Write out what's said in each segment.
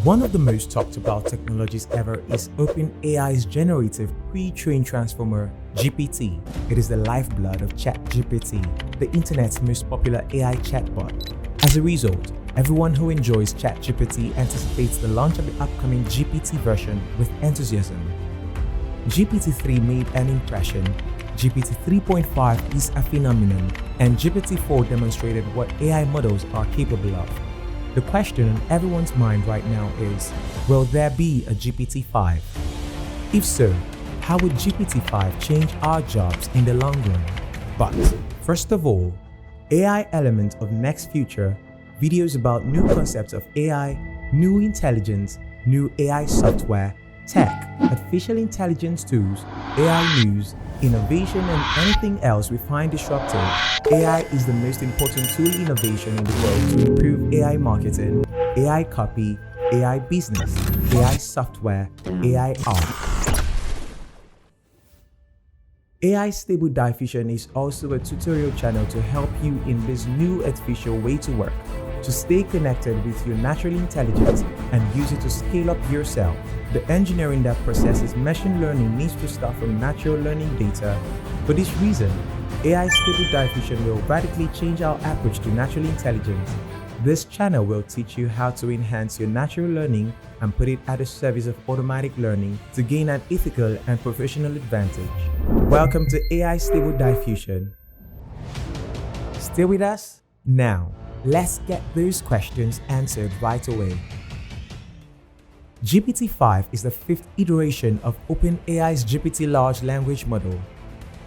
One of the most talked about technologies ever is OpenAI's generative pre-trained transformer, GPT. It is the lifeblood of ChatGPT, the internet's most popular AI chatbot. As a result, everyone who enjoys ChatGPT anticipates the launch of the upcoming GPT version with enthusiasm. GPT-3 made an impression, GPT 3.5 is a phenomenon, and GPT-4 demonstrated what AI models are capable of. The question on everyone's mind right now is, will there be a GPT-5? If so, how would GPT-5 change our jobs in the long run? But first of all, AI element of next future, videos about new concepts of AI, new intelligence, new AI software, tech, artificial intelligence tools, AI news, innovation, and anything else we find disruptive. AI is the most important tool innovation in the world to improve AI marketing, AI copy, AI business, AI software, AI art. AI Stable Diffusion is also a tutorial channel to help you in this new artificial way to work, to stay connected with your natural intelligence and use it to scale up yourself. The engineering that processes machine learning needs to start from natural learning data. For this reason, AI Stable Diffusion will radically change our approach to natural intelligence. This channel will teach you how to enhance your natural learning and put it at the service of automatic learning to gain an ethical and professional advantage. Welcome to AI Stable Diffusion. Stay with us? Now, let's get those questions answered right away. GPT-5 is the fifth iteration of OpenAI's GPT large language model.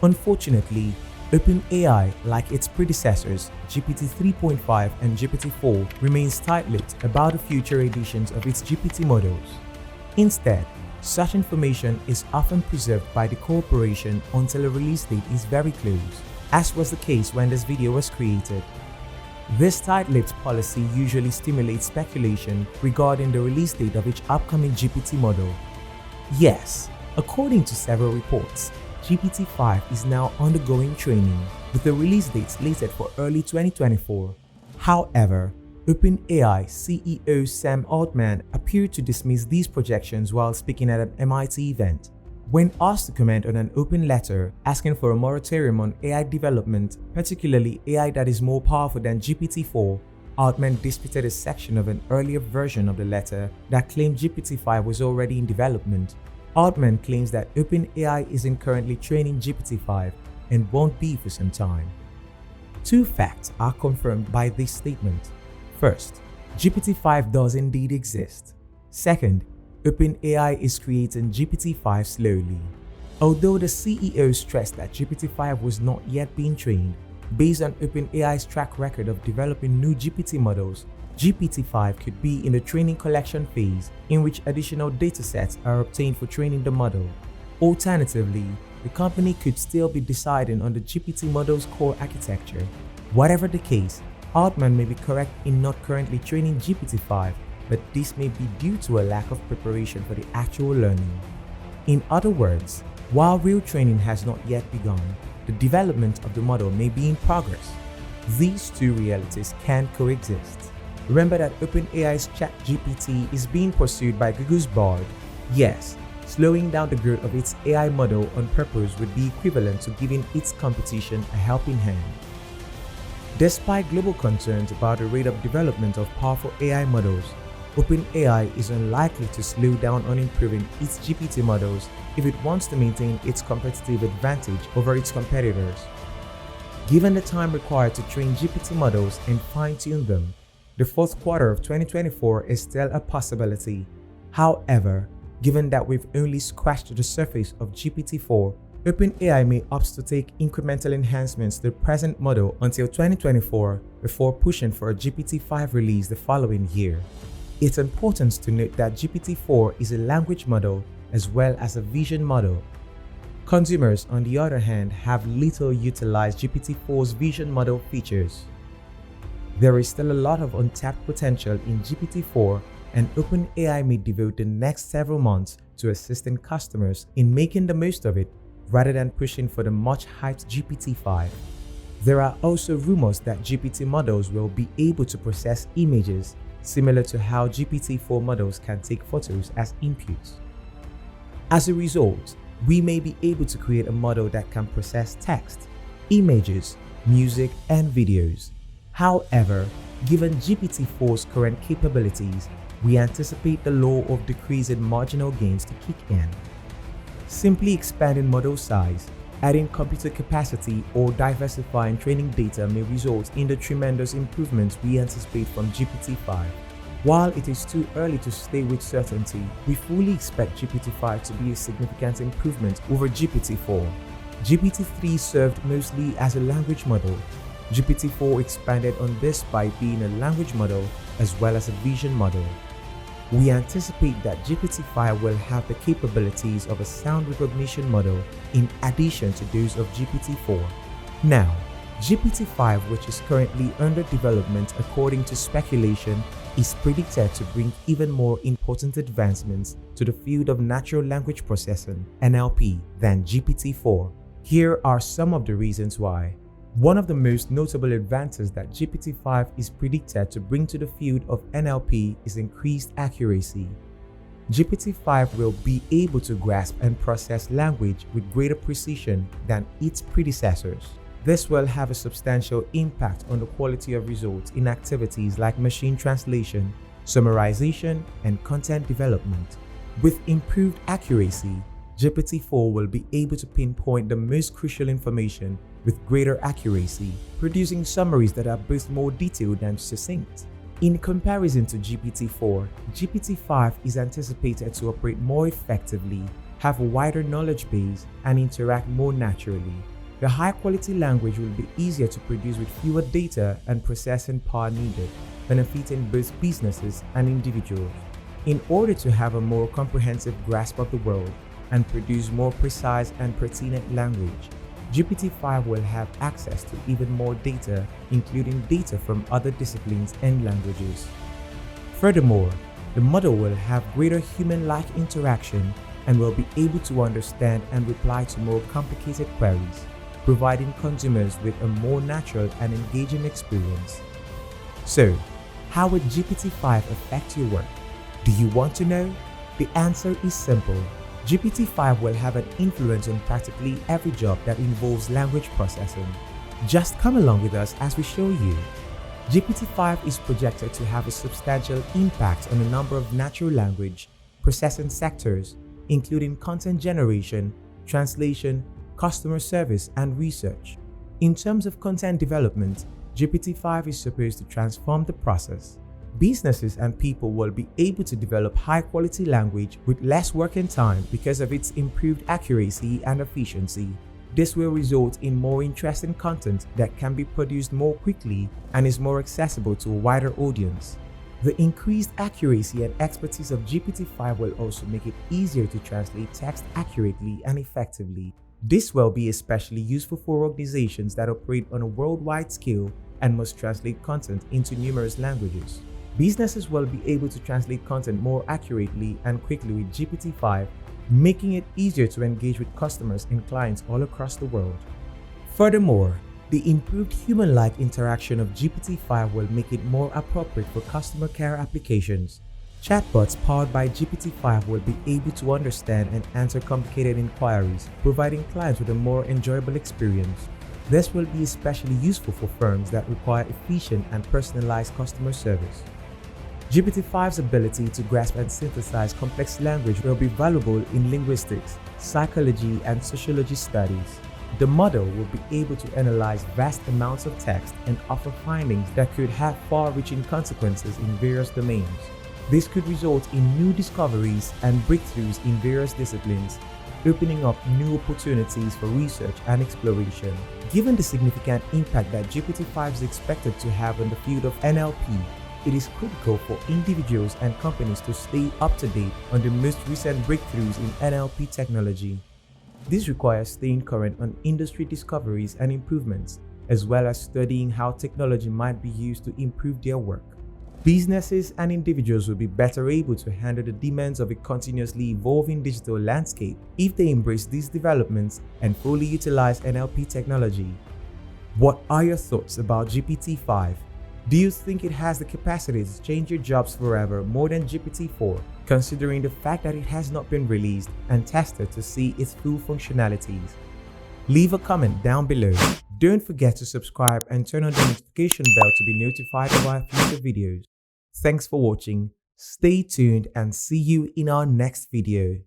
Unfortunately, OpenAI, like its predecessors, GPT 3.5 and GPT-4, remains tight-lipped about the future editions of its GPT models. Instead, such information is often preserved by the corporation until a release date is very close, as was the case when this video was created. This tight-lipped policy usually stimulates speculation regarding the release date of each upcoming GPT model. Yes, according to several reports, GPT-5 is now undergoing training, with the release date slated for early 2024. However, OpenAI CEO Sam Altman appeared to dismiss these projections while speaking at an MIT event. When asked to comment on an open letter asking for a moratorium on AI development, particularly AI that is more powerful than GPT-4, Altman disputed a section of an earlier version of the letter that claimed GPT-5 was already in development. Altman claims that OpenAI isn't currently training GPT-5 and won't be for some time. Two facts are confirmed by this statement. First, GPT-5 does indeed exist. Second, OpenAI is creating GPT-5 slowly. Although the CEO stressed that GPT-5 was not yet being trained, based on OpenAI's track record of developing new GPT models, GPT-5 could be in the training collection phase, in which additional datasets are obtained for training the model. Alternatively, the company could still be deciding on the GPT model's core architecture. Whatever the case, Altman may be correct in not currently training GPT-5, but this may be due to a lack of preparation for the actual learning. In other words, while real training has not yet begun, the development of the model may be in progress. These two realities can coexist. Remember that OpenAI's ChatGPT is being pursued by Google's Bard. Yes, slowing down the growth of its AI model on purpose would be equivalent to giving its competition a helping hand. Despite global concerns about the rate of development of powerful AI models, OpenAI is unlikely to slow down on improving its GPT models if it wants to maintain its competitive advantage over its competitors. Given the time required to train GPT models and fine-tune them, the fourth quarter of 2024 is still a possibility. However, given that we've only scratched the surface of GPT-4, OpenAI may opt to take incremental enhancements to the present model until 2024 before pushing for a GPT-5 release the following year. It's important to note that GPT-4 is a language model as well as a vision model. Consumers, on the other hand, have little utilized GPT-4's vision model features. There is still a lot of untapped potential in GPT-4, and OpenAI may devote the next several months to assisting customers in making the most of it rather than pushing for the much-hyped GPT-5. There are also rumors that GPT models will be able to process images, similar to how GPT-4 models can take photos as inputs. As a result, we may be able to create a model that can process text, images, music, and videos. However, given GPT-4's current capabilities, we anticipate the law of decreasing marginal gains to kick in. Simply expanding model size, adding computer capacity, or diversifying training data may result in the tremendous improvements we anticipate from GPT-5. While it is too early to say with certainty, we fully expect GPT-5 to be a significant improvement over GPT-4. GPT-3 served mostly as a language model. GPT-4 expanded on this by being a language model as well as a vision model. We anticipate that GPT-5 will have the capabilities of a sound recognition model in addition to those of GPT-4. Now, GPT-5, which is currently under development according to speculation, is predicted to bring even more important advancements to the field of natural language processing (NLP) than GPT-4. Here are some of the reasons why. One of the most notable advances that GPT-5 is predicted to bring to the field of NLP is increased accuracy. GPT-5 will be able to grasp and process language with greater precision than its predecessors. This will have a substantial impact on the quality of results in activities like machine translation, summarization, and content development. With improved accuracy, GPT-4 will be able to pinpoint the most crucial information with greater accuracy, producing summaries that are both more detailed and succinct. In comparison to GPT-4, GPT-5 is anticipated to operate more effectively, have a wider knowledge base, and interact more naturally. The high-quality language will be easier to produce with fewer data and processing power needed, benefiting both businesses and individuals. In order to have a more comprehensive grasp of the world and produce more precise and pertinent language, GPT-5 will have access to even more data, including data from other disciplines and languages. Furthermore, the model will have greater human-like interaction and will be able to understand and reply to more complicated queries, providing consumers with a more natural and engaging experience. So, how would GPT-5 affect your work? Do you want to know? The answer is simple. GPT-5 will have an influence on practically every job that involves language processing. Just come along with us as we show you. GPT-5 is projected to have a substantial impact on a number of natural language processing sectors, including content generation, translation, customer service, and research. In terms of content development, GPT-5 is supposed to transform the process. Businesses and people will be able to develop high-quality language with less working time because of its improved accuracy and efficiency. This will result in more interesting content that can be produced more quickly and is more accessible to a wider audience. The increased accuracy and expertise of GPT-5 will also make it easier to translate text accurately and effectively. This will be especially useful for organizations that operate on a worldwide scale and must translate content into numerous languages. Businesses will be able to translate content more accurately and quickly with GPT-5, making it easier to engage with customers and clients all across the world. Furthermore, the improved human-like interaction of GPT-5 will make it more appropriate for customer care applications. Chatbots powered by GPT-5 will be able to understand and answer complicated inquiries, providing clients with a more enjoyable experience. This will be especially useful for firms that require efficient and personalized customer service. GPT-5's ability to grasp and synthesize complex language will be valuable in linguistics, psychology, and sociology studies. The model will be able to analyze vast amounts of text and offer findings that could have far-reaching consequences in various domains. This could result in new discoveries and breakthroughs in various disciplines, opening up new opportunities for research and exploration. Given the significant impact that GPT-5 is expected to have on the field of NLP, it is critical for individuals and companies to stay up to date on the most recent breakthroughs in NLP technology. This requires staying current on industry discoveries and improvements, as well as studying how technology might be used to improve their work. Businesses and individuals will be better able to handle the demands of a continuously evolving digital landscape if they embrace these developments and fully utilize NLP technology. What are your thoughts about GPT-5? Do you think it has the capacity to change your jobs forever more than GPT-4, considering the fact that it has not been released and tested to see its full functionalities? Leave a comment down below. Don't forget to subscribe and turn on the notification bell to be notified of our future videos. Thanks for watching. Stay tuned and see you in our next video.